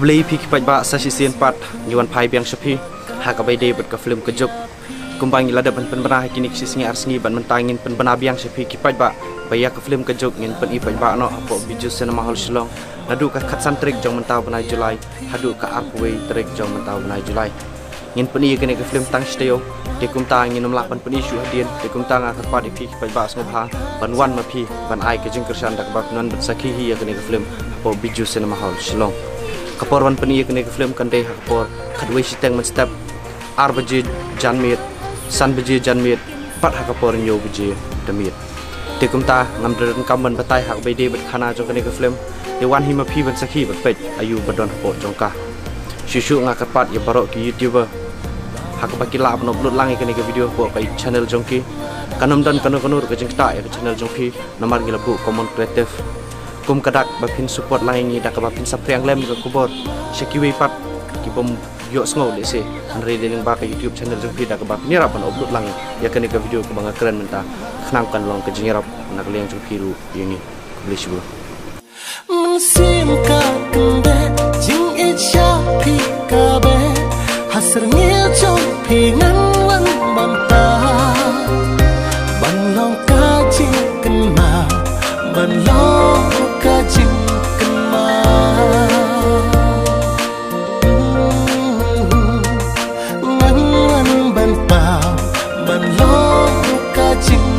beli pi kipat ba sasi sian pat yuan pai biang sepi ha ka bai de bet ka film kejuk kumbang ila da pen benah kini sisngi arsengi ban mentangin pen benah biang sepi kipat ba baya ka film kejuk ngin pen ipat ba no apo biju sena mahal silong nadu ka khatsan trik jong mentau benai Julai hadu ka arpway trik jong mentau benai Julai ngin pen i kene ka film tang steo de kum ta ngin nomla pen pen isu hadien de kum ta nga ka pa de pi kipat ba sngo pha ban wan ma pi ban ai ka jing kersan dak ba non bet sakhi hi ya kene ka film apo biju sena mahal silong kapor wan peni kene ke film kande kapor khadwe siteng man step ar baje janmit san baje janmit pat ha kapor nyo baje damit te kumta ngam dren kamban batai hak bede bet khana jo kene ke film de wan hima phi ban sakhi bat pet ayu badon po jongka shishu nga kapat ya barok ki youtuber hak bakila upload upload lang kene ke video po kai channel jongki kanam dan kanur ke jengta ya channel jongki namar gila bu common creative kum kadak bapin support lain ni dak bapin sapriang lem ke kubor sekiwi pat ki bom yo sngo le se andre dening ba ka YouTube channel jong pi dak bapin ni rapan upload lang ya kene ke video ke banga keren menta khnang kan long ke jingrap nak liang jong pi ru yengi beli sibu sim ka kunde jing e cha pi ka be hasar ngil jong pi ngan wan banta ban long ka jing kan ma ban long ka jing kan ma ngan wan ban pa ban long ka jing